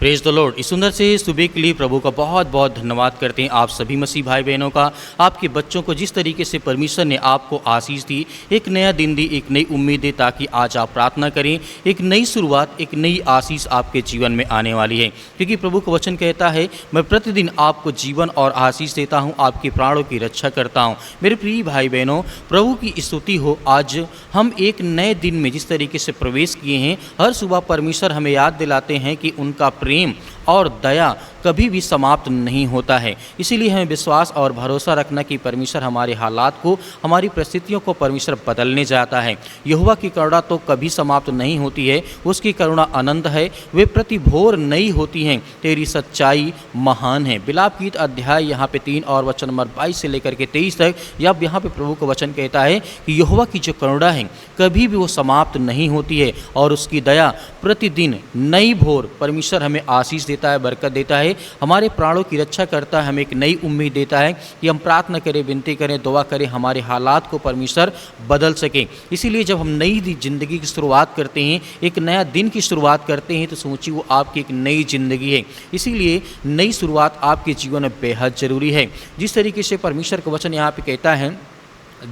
Praise the Lord. इस सुंदर से सुबह के लिए प्रभु का बहुत बहुत धन्यवाद करते हैं आप सभी मसीह भाई बहनों का। आपके बच्चों को जिस तरीके से परमेश्वर ने आपको आशीष दी, एक नया दिन दी, एक नई उम्मीद दी, ताकि आज आप प्रार्थना करें, एक नई शुरुआत, एक नई आशीष आपके जीवन में आने वाली है। क्योंकि प्रभु का वचन कहता है, मैं प्रतिदिन आपको जीवन और आशीष देता हूँ, आपके प्राणों की रक्षा करता हूँ। मेरे प्रिय भाई बहनों, प्रभु की स्तुति हो। आज हम एक नए दिन में जिस तरीके से प्रवेश किए हैं, हर सुबह परमेश्वर हमें याद दिलाते हैं कि उनका प्रेम और दया कभी भी समाप्त नहीं होता है। इसीलिए हमें विश्वास और भरोसा रखना कि परमेश्वर हमारे हालात को, हमारी परिस्थितियों को परमेश्वर बदलने जाता है। यहोवा की करुणा तो कभी समाप्त नहीं होती है, उसकी करुणा अनंत है, वे प्रति भोर नई होती हैं, तेरी सच्चाई महान है। बिलाप गीत अध्याय यहाँ पे 3 और वचन नंबर 22 से लेकर के 23 तक जब यहाँ पे प्रभु का वचन कहता है कि यहोवा की जो करुणा है कभी भी वो समाप्त नहीं होती है और उसकी दया प्रतिदिन नई भोर परमेश्वर हमें आशीष देता है, बरकत देता है, हमारे प्राणों की रक्षा करता है, हमें एक नई उम्मीद देता है कि हम प्रार्थना करें, विनती करें, दुआ करें, हमारे हालात को परमेश्वर बदल सके। इसीलिए जब हम नई ज़िंदगी की शुरुआत करते हैं, एक नया दिन की शुरुआत करते हैं, तो सोचिए वो आपकी एक नई ज़िंदगी है। इसीलिए नई शुरुआत आपके जीवन में बेहद ज़रूरी है। जिस तरीके से परमेश्वर का वचन यहाँ पे कहता है,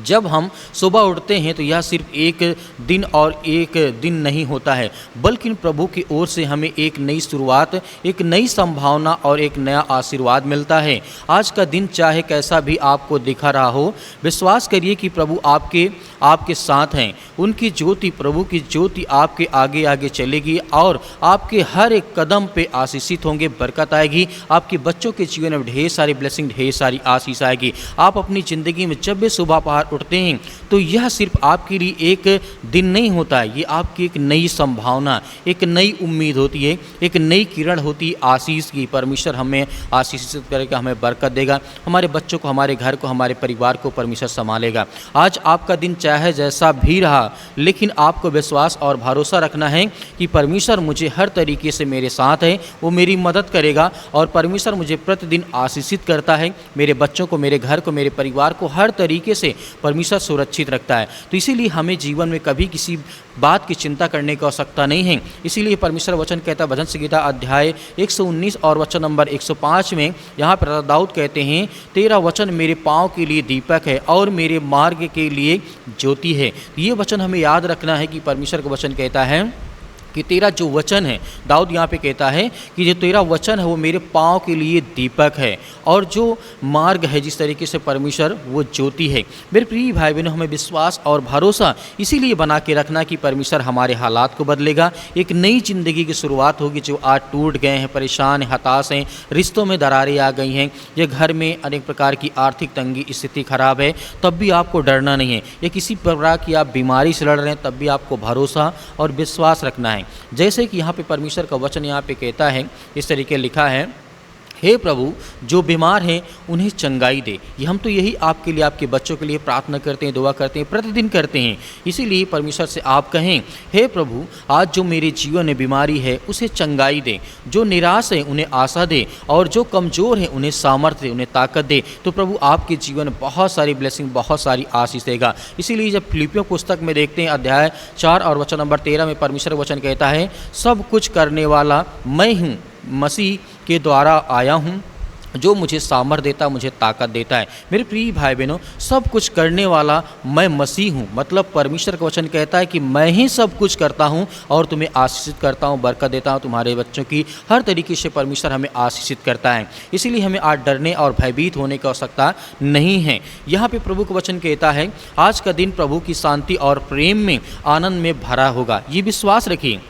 जब हम सुबह उठते हैं तो यह सिर्फ एक दिन और एक दिन नहीं होता है, बल्कि प्रभु की ओर से हमें एक नई शुरुआत, एक नई संभावना और एक नया आशीर्वाद मिलता है। आज का दिन चाहे कैसा भी आपको दिखा रहा हो, विश्वास करिए कि प्रभु आपके साथ हैं। उनकी ज्योति, प्रभु की ज्योति आपके आगे आगे चलेगी और आपके हर एक कदम पे आशीषित होंगे, बरकत आएगी। आपके बच्चों के जीवन में ढेर सारी ब्लेसिंग, ढेर सारी आशीष आएगी। आप अपनी ज़िंदगी में जब भी सुबह उठते हैं तो यह सिर्फ आपके लिए एक दिन नहीं होता है, ये आपकी एक नई संभावना, एक नई उम्मीद होती है, एक नई किरण होती है आशीष की। परमेश्वर हमें आशीषित करेगा, हमें बरकत देगा, हमारे बच्चों को, हमारे घर को, हमारे परिवार को परमेश्वर संभालेगा। आज आपका दिन चाहे जैसा भी रहा, लेकिन आपको विश्वास और भरोसा रखना है कि परमेश्वर मुझे हर तरीके से मेरे साथ है, वो मेरी मदद करेगा और परमेश्वर मुझे प्रतिदिन आशीषित करता है। मेरे बच्चों को, मेरे घर को, मेरे परिवार को हर तरीके से परमेश्वर सुरक्षित रखता है। तो इसीलिए हमें जीवन में कभी किसी बात की चिंता करने की आवश्यकता नहीं है। इसीलिए परमेश्वर वचन कहता है, भजन संहिता अध्याय 119 और वचन नंबर 105 में यहाँ पर दाऊद कहते हैं, तेरा वचन मेरे पाँव के लिए दीपक है और मेरे मार्ग के लिए ज्योति है। ये वचन हमें याद रखना है कि परमेश्वर का वचन कहता है कि तेरा जो वचन है, दाऊद यहाँ पे कहता है कि जो तेरा वचन है वो मेरे पाँव के लिए दीपक है और जो मार्ग है, जिस तरीके से परमेश्वर, वो ज्योति है। मेरे प्रिय भाई बहनों, हमें विश्वास और भरोसा इसीलिए बना के रखना कि परमेश्वर हमारे हालात को बदलेगा, एक नई ज़िंदगी की शुरुआत होगी। जो आज टूट गए हैं, परेशान हैं, हताश हैं, रिश्तों में दरारें आ गई हैं, या घर में अनेक प्रकार की आर्थिक तंगी, स्थिति खराब है, तब भी आपको डरना नहीं है। या किसी प्रकार की आप बीमारी से लड़ रहे हैं, तब भी आपको भरोसा और विश्वास रखना है। जैसे कि यहाँ पे परमेश्वर का वचन यहाँ पे कहता है, इस तरीके लिखा है, हे प्रभु, जो बीमार हैं उन्हें चंगाई दे। ये हम तो यही आपके लिए, आपके बच्चों के लिए प्रार्थना करते हैं, दुआ करते हैं, प्रतिदिन करते हैं। इसीलिए परमेश्वर से आप कहें, हे प्रभु, आज जो मेरे जीवन में बीमारी है उसे चंगाई दे, जो निराश है उन्हें आशा दे और जो कमज़ोर है उन्हें सामर्थ्य दे, उन्हें ताकत दे। तो प्रभु आपके जीवन में बहुत सारी ब्लेसिंग, बहुत सारी आशीष देगा। इसीलिए जब फिलिपियों पुस्तक में देखते हैं अध्याय 4 और वचन नंबर 13 में परमेश्वर वचन कहता है, सब कुछ करने वाला मैं हूँ, मसीह के द्वारा आया हूँ, जो मुझे सामर्थ देता, मुझे ताकत देता है। मेरे प्रिय भाई बहनों, सब कुछ करने वाला मैं मसीह हूँ, मतलब परमेश्वर का वचन कहता है कि मैं ही सब कुछ करता हूँ और तुम्हें आशीषित करता हूँ, बरकत देता हूँ। तुम्हारे बच्चों की हर तरीके से परमेश्वर हमें आशीषित करता है। इसीलिए हमें आज डरने और भयभीत होने की आवश्यकता नहीं है। यहाँ पे प्रभु का वचन कहता है, आज का दिन प्रभु की शांति और प्रेम में, आनंद में भरा होगा। ये विश्वास रखिए,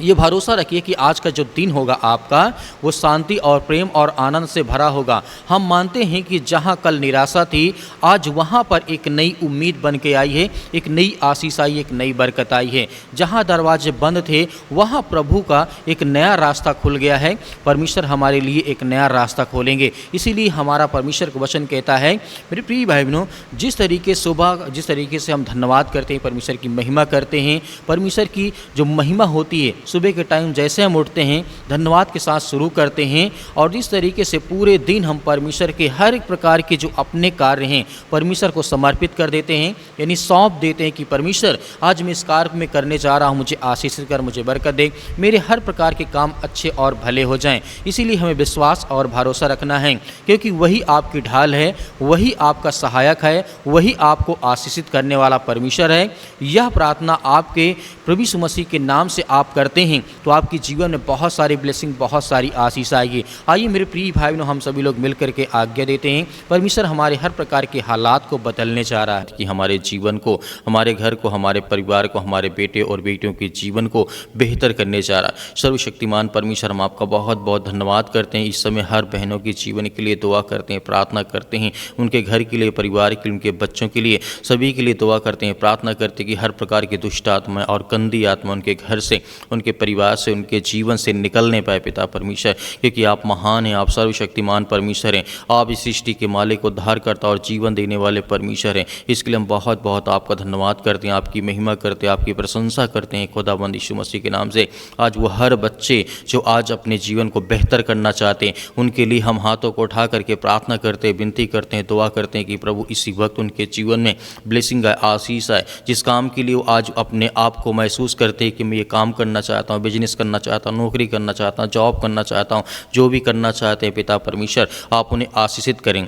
ये भरोसा रखिए कि आज का जो दिन होगा आपका, वो शांति और प्रेम और आनंद से भरा होगा। हम मानते हैं कि जहाँ कल निराशा थी, आज वहाँ पर एक नई उम्मीद बन के आई है, एक नई आशीष आई, एक नई बरकत आई है। जहाँ दरवाजे बंद थे, वहाँ प्रभु का एक नया रास्ता खुल गया है। परमेश्वर हमारे लिए एक नया रास्ता खोलेंगे। इसीलिए हमारा परमेश्वर का वचन कहता है, मेरे प्रिय भाई बहनों, जिस तरीके से हम धन्यवाद करते हैं, परमेश्वर की महिमा करते हैं, परमेश्वर की जो महिमा होती है सुबह के टाइम जैसे हम उठते हैं धन्यवाद के साथ शुरू करते हैं और जिस तरीके से पूरे दिन हम परमेश्वर के हर एक प्रकार के जो अपने कार्य हैं परमेश्वर को समर्पित कर देते हैं, यानी सौंप देते हैं कि परमेश्वर आज मैं इस कार्य में करने जा रहा हूँ, मुझे आशीषित कर, मुझे बरकत दे, मेरे हर प्रकार के काम अच्छे और भले हो जाएं। इसीलिए हमें विश्वास और भरोसा रखना है क्योंकि वही आपकी ढाल है, वही आपका सहायक है, वही आपको आशीषित करने वाला परमेश्वर है। यह प्रार्थना आपके प्रभु यीशु मसीह के नाम से आप करते हैं तो आपके जीवन में बहुत सारी ब्लेसिंग, बहुत सारी आशीष आएगी। आइए मेरे प्रिय भाई बहनों, हम सभी लोग मिलकर के आज्ञा देते हैं। परमेश्वर हमारे हर प्रकार के हालात को बदलने जा रहा है कि हमारे जीवन को, हमारे घर को, हमारे परिवार को, हमारे बेटे और बेटियों के जीवन को बेहतर करने जा रहा है। सर्वशक्तिमान परमेश्वर, हम आपका बहुत बहुत धन्यवाद करते हैं। इस समय हर बहनों के जीवन के लिए दुआ करते हैं, प्रार्थना करते हैं, उनके घर के लिए, परिवार के लिए, उनके बच्चों के लिए, सभी के लिए दुआ करते हैं, प्रार्थना करते हैं कि हर प्रकार की दुष्ट आत्मा और गंदी आत्मा उनके घर से, उनके परिवार से, उनके जीवन से निकलने पाए पिता परमेश्वर, क्योंकि आप महान हैं, आप सर्वशक्तिमान परमेश्वर हैं, आप इस सृष्टि के मालिक, उद्धारकर्ता और जीवन देने वाले परमेश्वर हैं। इसके लिए हम बहुत बहुत आपका धन्यवाद करते हैं, आपकी महिमा करते हैं, आपकी प्रशंसा करते हैं खुदावंद यीशु मसीह के नाम से। आज वो हर बच्चे जो आज अपने जीवन को बेहतर करना चाहते हैं उनके लिए हम हाथों को उठा करके प्रार्थना करते हैं, विनती करते हैं, दुआ करते हैं कि प्रभु इसी वक्त उनके जीवन में ब्लेसिंग आए, आशीष आए। जिस काम के लिए वो आज अपने आप को महसूस करते हैं कि मैं ये काम करना चाहता हूँ, बिजनेस करना चाहता हूँ, नौकरी करना चाहता हूँ, जॉब करना चाहता हूँ, जो भी करना चाहते हैं पिता परमेश्वर, आप उन्हें आशीषित करें,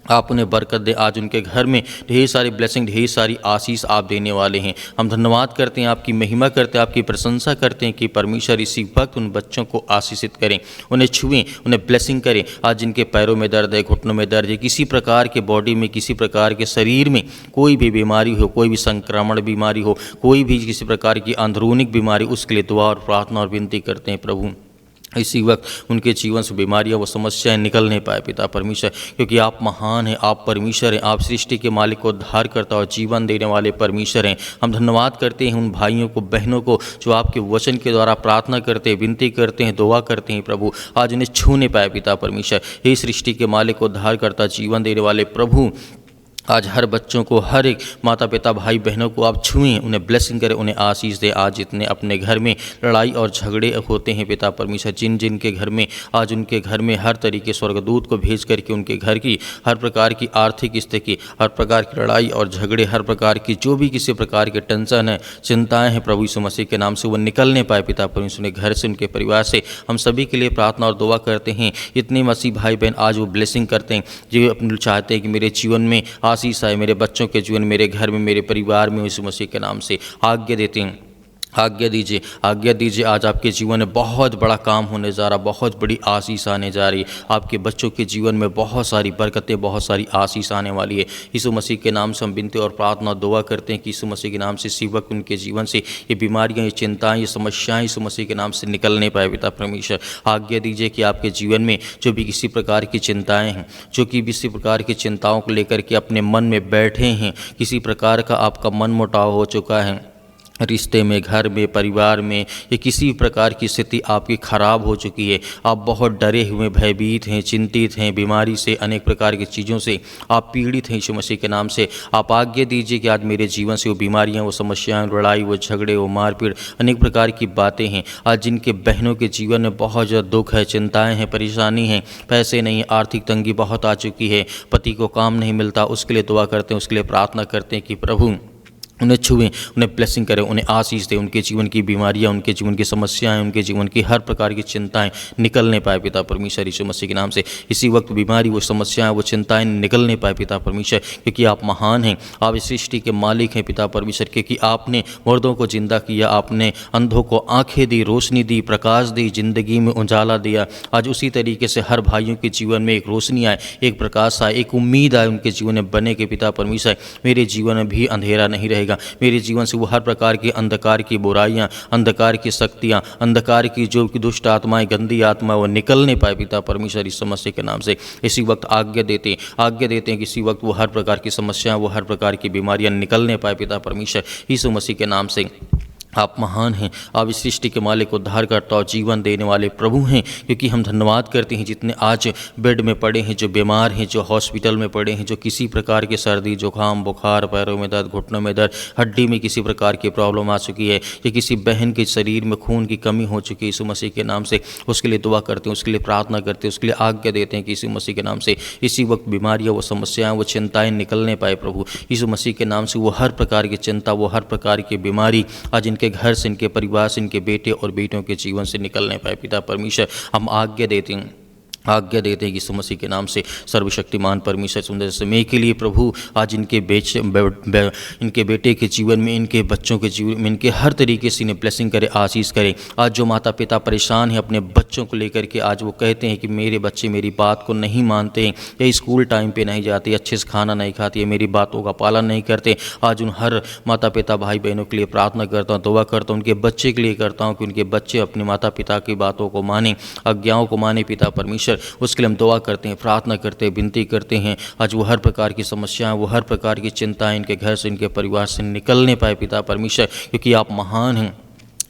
आप उन्हें बरकत दे। आज उनके घर में ढेर सारी ब्लेसिंग, ढेर सारी आशीष आप देने वाले हैं। हम धन्यवाद करते हैं, आपकी महिमा करते हैं, आपकी प्रशंसा करते हैं कि परमेश्वर इसी वक्त उन बच्चों को आशीषित करें, उन्हें छुएं, उन्हें ब्लेसिंग करें। आज जिनके पैरों में दर्द है, घुटनों में दर्द है, किसी प्रकार के बॉडी में, किसी प्रकार के शरीर में कोई भी बीमारी हो, कोई भी संक्रमण बीमारी हो, कोई भी किसी प्रकार की अंदरूनी बीमारी, उसके लिए दुआ और प्रार्थना और विनती करते हैं प्रभु इसी वक्त उनके जीवन से बीमारियां व समस्याएं निकल नहीं पाए पिता परमेश्वर, क्योंकि आप महान हैं, आप परमेश्वर हैं, आप सृष्टि के मालिक को उद्धार करता और जीवन देने वाले परमेश्वर हैं। हम धन्यवाद करते हैं उन भाइयों को, बहनों को जो आपके वचन के द्वारा प्रार्थना करते हैं, विनती करते हैं, दुआ करते हैं प्रभु, आज उन्हें छू नहीं पाए पिता परमेश्वर। हे सृष्टि के मालिक को उद्धार करता, जीवन देने वाले प्रभु, आज हर बच्चों को, हर एक माता पिता भाई बहनों को आप छुएं, उन्हें ब्लेसिंग करें, उन्हें आशीष दें। आज जितने अपने घर में लड़ाई और झगड़े होते हैं पिता परमेश्वर, जिन जिन के घर में आज उनके घर में हर तरीके स्वर्गदूत को भेज करके उनके घर की हर प्रकार की आर्थिक स्थिति, हर प्रकार की लड़ाई और झगड़े, हर प्रकार की जो भी किसी प्रकार के टेंशन है, चिंताएँ हैं प्रभु यीशु मसीह के नाम से वो निकलने पाए पिता परमेश्वर, घर से, उनके परिवार से। हम सभी के लिए प्रार्थना और दुआ करते हैं। इतने मसीह भाई बहन आज वो ब्लेसिंग करते हैं जो अपने चाहते हैं कि मेरे जीवन में आशीष आए, मेरे बच्चों के जीवन, मेरे घर में, मेरे परिवार में, यीशु मसीह के नाम से आज्ञा देते हैं। आज्ञा दीजिए, आज्ञा दीजिए। आज आपके जीवन में बहुत बड़ा काम होने जा रहा, बहुत बड़ी आशीष आने जा रही है। आपके बच्चों के जीवन में बहुत सारी बरकतें, बहुत सारी आशीष आने वाली है। यीशु मसीह के नाम से हम विनती और प्रार्थना दुआ करते हैं कि यीशु मसीह के नाम से इसी वक्त उनके जीवन से ये बीमारियां, ये चिंताएं, ये समस्याएं यीशु मसीह के नाम से निकलने पाए पिता परमेश्वर। आज्ञा दीजिए कि आपके जीवन में जो भी किसी प्रकार की चिंताएँ हैं, जो कि किसी प्रकार की चिंताओं को लेकर के अपने मन में बैठे हैं, किसी प्रकार का आपका मन मुटाव हो चुका है रिश्ते में, घर में, परिवार में, या किसी प्रकार की स्थिति आपकी खराब हो चुकी है, आप बहुत डरे हुए, भयभीत हैं, चिंतित हैं, बीमारी से, अनेक प्रकार की चीज़ों से आप पीड़ित हैं, यीशु मसीह के नाम से आप आज्ञा दीजिए कि आज मेरे जीवन से वो बीमारियां, वो समस्याएं, लड़ाई, वो झगड़े, वो मारपीट, अनेक प्रकार की बातें हैं, आज जिनके बहनों के जीवन में बहुत ज़्यादा दुख है, चिंताएँ हैं, परेशानी हैं, पैसे नहीं, आर्थिक तंगी बहुत आ चुकी है, पति को काम नहीं मिलता, उसके लिए दुआ करते हैं, उसके लिए प्रार्थना करते हैं कि प्रभु उन्हें छुएं, उन्हें ब्लेसिंग करें, उन्हें आशीष दें, उनके जीवन की बीमारियां, उनके जीवन की समस्याएं, उनके जीवन की हर प्रकार की चिंताएं निकलने पाए पिता परमेश्वर यीशु मसीह के नाम से। इसी वक्त बीमारी, वो समस्याएं, वो चिंताएं निकलने पाए पिता परमेश्वर, क्योंकि आप महान हैं, आप इस सृष्टि के मालिक हैं पिता परमेश्वर, क्योंकि आपने मुर्दों को जिंदा किया, आपने अंधों को आंखें दी, रोशनी दी, प्रकाश दी, जिंदगी में उजाला दिया। आज उसी तरीके से हर भाइयों के जीवन में एक रोशनी आए, एक प्रकाश आए, एक उम्मीद आए उनके जीवन में बने के पिता परमेश्वर मेरे जीवन में भी अंधेरा नहीं रहेगा, मेरे जीवन से वो हर प्रकार की अंधकार की बुराइयां, अंधकार की शक्तियां, अंधकार की जो दुष्ट आत्माएं, गंदी आत्मा, वो निकलने पाए पिता परमेश्वर इस समस्या के नाम से। इसी वक्त आज्ञा देते हैं कि इसी वक्त वो हर प्रकार की समस्याएं, वो हर प्रकार की बीमारियां निकलने पाए पिता परमेश्वर यीशु मसीह के नाम से। आप महान हैं, आप इस सृष्टि के मालिक, उद्धारकर्ता और जीवन देने वाले प्रभु हैं। क्योंकि हम धन्यवाद करते हैं जितने आज बेड में पड़े हैं, जो बीमार हैं, जो हॉस्पिटल में पड़े हैं, जो किसी प्रकार के सर्दी जुकाम बुखार, पैरों में दर्द, घुटनों में दर्द, हड्डी में किसी प्रकार की प्रॉब्लम आ चुकी है, या किसी बहन के शरीर में खून की कमी हो चुकी है, यीशु मसीह के नाम से उसके लिए दुआ करते हैं, उसके लिए प्रार्थना करते हैं, उसके लिए आज्ञा देते हैं कि यीशु मसीह के नाम से इसी वक्त बीमारियाँ, वो समस्याएँ, वो चिंताएँ निकलने पाए प्रभु। यीशु मसीह के नाम से वो हर प्रकार की चिंता, वो हर प्रकार की बीमारी आज इनके घर से, इनके परिवार से, इनके बेटे और बेटियों के जीवन से निकलने पाए। पिता परमेश्वर, हम आज्ञा देते हैं कि यीशु मसीह के नाम से सर्वशक्तिमान परमेश्वर सुंदर समय के लिए प्रभु आज इनके इनके बेटे के जीवन में, इनके बच्चों के जीवन में, इनके हर तरीके से इन्हें ब्लेसिंग करे, आशीष करे। आज जो माता पिता परेशान हैं अपने बच्चों को लेकर के, आज वो कहते हैं कि मेरे बच्चे मेरी बात को नहीं मानते, या स्कूल टाइम पे नहीं जाते, अच्छे से खाना नहीं खाते, मेरी बातों का पालन नहीं करते, आज उन हर माता पिता भाई बहनों के लिए प्रार्थना करता हूँ, दुआ करता हूँ, उनके बच्चे के लिए करता हूँ कि उनके बच्चे अपने माता पिता की बातों को माने, आज्ञाओं को माने। पिता परमेश्वर, उसके लिए हम दुआ करते हैं, प्रार्थना करते हैं, विनती करते हैं। आज वो हर प्रकार की समस्याएं, वो हर प्रकार की चिंताएं इनके घर से, इनके परिवार से निकलने पाए पिता परमेश्वर, क्योंकि आप महान हैं।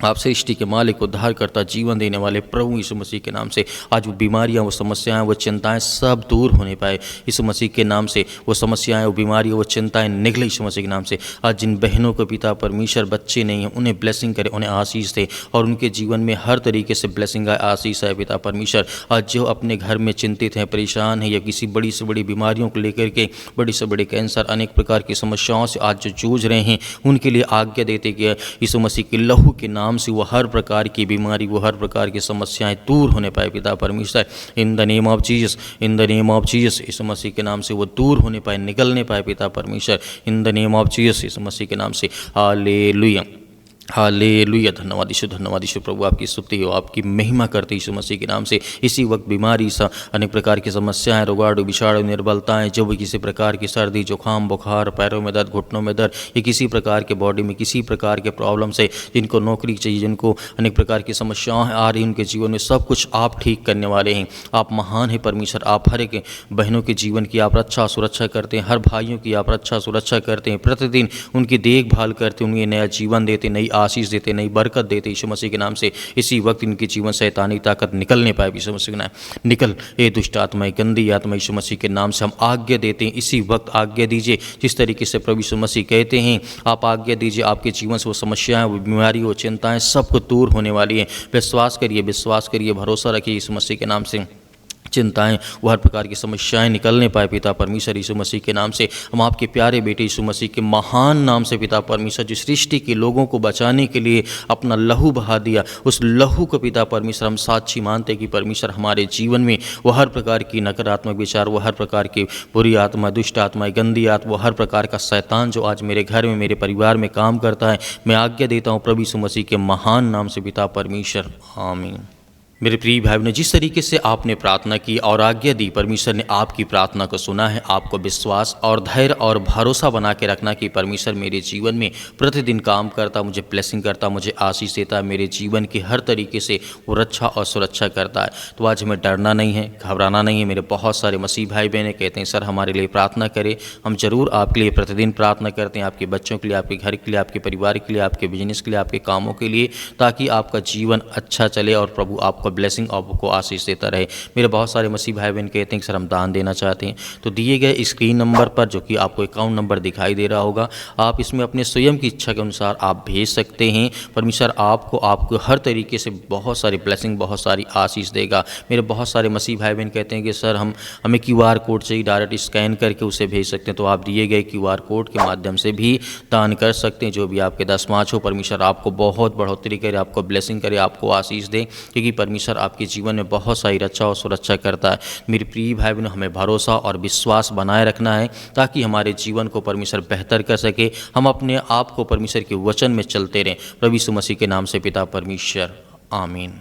आप सृष्टि के मालिक, उद्धार करता, जीवन देने वाले प्रभु यीशु मसीह के नाम से आज वो बीमारियां, वो समस्याएं, वो चिंताएं सब दूर होने पाए यीशु मसीह के नाम से। वो समस्याएं, वो बीमारियां, वो चिंताएं निकले यीशु मसीह के नाम से। आज जिन बहनों को पिता परमेश्वर बच्चे नहीं हैं, उन्हें ब्लेसिंग करे, उन्हें आशीष दे, और उनके जीवन में हर तरीके से ब्लेसिंग आए, आशीष है पिता परमेश्वर। आज जो अपने घर में चिंतित हैं, परेशान हैं, या किसी बड़ी से बड़ी बीमारियों को लेकर के, बड़ी से बड़े कैंसर, अनेक प्रकार की समस्याओं से आज जो जूझ रहे हैं, उनके लिए आज्ञा देते कि यीशु मसीह के लहू के नाम से वो हर प्रकार की बीमारी, वो हर प्रकार की समस्याएं दूर होने पाए पिता परमेश्वर। In the name of Jesus, in the name of Jesus, यीशु मसीह के नाम से वो दूर होने पाए, निकलने पाए पिता परमेश्वर। In the name of Jesus, यीशु मसीह के नाम से। Hallelujah, hallelujah. धन्यवाद यीशु प्रभु, आपकी स्तुति हो, आपकी महिमा करते यीशु मसीह के नाम से। इसी वक्त बीमारी सा, अनेक प्रकार की समस्याएं, रोगाणु, विषाणु, निर्बलताएं, जो भी किसी प्रकार की सर्दी जुकाम बुखार, पैरों में दर्द, घुटनों में दर्द, या किसी प्रकार के बॉडी में किसी प्रकार के प्रॉब्लम से, जिनको नौकरी चाहिए, जिनको अनेक प्रकार की समस्याएं आ रही, उनके जीवन में सब कुछ आप ठीक करने वाले हैं। आप महान हैं परमेश्वर। आप हर एक बहनों के जीवन की आप रक्षा सुरक्षा करते हैं, हर भाइयों की आप रक्षा सुरक्षा करते हैं, प्रतिदिन उनकी देखभाल करते हैं, उन्हें नया जीवन देते, नई आशीष देते, नई बरकत देते यीशु मसीह के नाम से। इसी वक्त इनके जीवन शैतानी ताकत निकलने पाए यीशु मसीह के नाम। निकल ए दुष्ट आत्मा, गंदी आत्मा, यीशु मसीह के नाम से हम आज्ञा देते हैं। इसी वक्त आज्ञा दीजिए, जिस तरीके से प्रभु यीशु मसीह कहते हैं, आप आज्ञा दीजिए, आपके जीवन से वो समस्याएं, वो बीमारी, वो चिंताएं सब कुछ दूर होने वाली हैं। विश्वास करिए, भरोसा रखिए यीशु मसीह के नाम से। चिंताएं, वो हर प्रकार की समस्याएं निकलने पाए पिता परमेश्वर यीशु मसीह के नाम से। हम आपके प्यारे बेटे यीशु मसीह के महान नाम से पिता परमेश्वर, जो सृष्टि के लोगों को बचाने के लिए अपना लहू बहा दिया, उस लहू को पिता परमेश्वर हम साक्षी मानते कि परमेश्वर हमारे जीवन में वो हर प्रकार की नकारात्मक विचार, वो हर प्रकार की बुरी आत्मा, दुष्ट आत्मा, गंदी आत्मा, वो हर प्रकार का शैतान जो आज मेरे घर में, मेरे परिवार में काम करता है, मैं आज्ञा देता हूँ प्रभु यीशु मसीह के महान नाम से पिता परमेश्वर, आमीन। मेरे प्रिय भाई बहनों, जिस तरीके से आपने प्रार्थना की और आज्ञा दी, परमेश्वर ने आपकी प्रार्थना को सुना है। आपको विश्वास और धैर्य और भरोसा बना के रखना कि परमेश्वर मेरे जीवन में प्रतिदिन काम करता, मुझे ब्लेसिंग करता, मुझे आशीष देता है, मेरे जीवन की हर तरीके से वो रक्षा और सुरक्षा करता है। तो आज हमें डरना नहीं है, घबराना नहीं है। मेरे बहुत सारे मसीह भाई बहनें कहते हैं, सर हमारे लिए प्रार्थना करें। हम जरूर आपके लिए प्रतिदिन प्रार्थना करते हैं, आपके बच्चों के लिए, आपके घर के लिए, आपके परिवार के लिए, आपके बिजनेस के लिए, आपके कामों के लिए, ताकि आपका जीवन अच्छा चले और प्रभु आपको ब्लेसिंग आपको आशीष देता रहे। मेरे बहुत सारे मसीह भाई बहन कहते हैं कि सर हम दान देना चाहते हैं, तो दिए गए स्क्रीन नंबर पर, जो कि आपको अकाउंट नंबर दिखाई दे रहा होगा, आप इसमें अपने स्वयं की इच्छा के अनुसार आप भेज सकते हैं। परमेश्वर आपको हर तरीके से बहुत सारी ब्लेसिंग, बहुत सारी आशीष देगा। मेरे बहुत सारे मसीह भाई बहन कहते हैं कि सर हमें QR कोड चाहिए, डायरेक्ट स्कैन करके उसे भेज सकते हैं, तो आप दिए गए QR कोड के माध्यम से भी दान कर सकते हैं। जो भी आपके दशमांश हो, परमेश्वर आपको बहुत बढ़ोतरी करे, आपको ब्लेसिंग करे, आपको आशीष दे, क्योंकि परमेश्वर आपके जीवन में बहुत सारी रक्षा और सुरक्षा करता है। मेरे प्रिय भाई बहनों, हमें भरोसा और विश्वास बनाए रखना है, ताकि हमारे जीवन को परमेश्वर बेहतर कर सके। हम अपने आप को परमेश्वर के वचन में चलते रहें। प्रभु यीशु मसीह के नाम से पिता परमेश्वर, आमीन।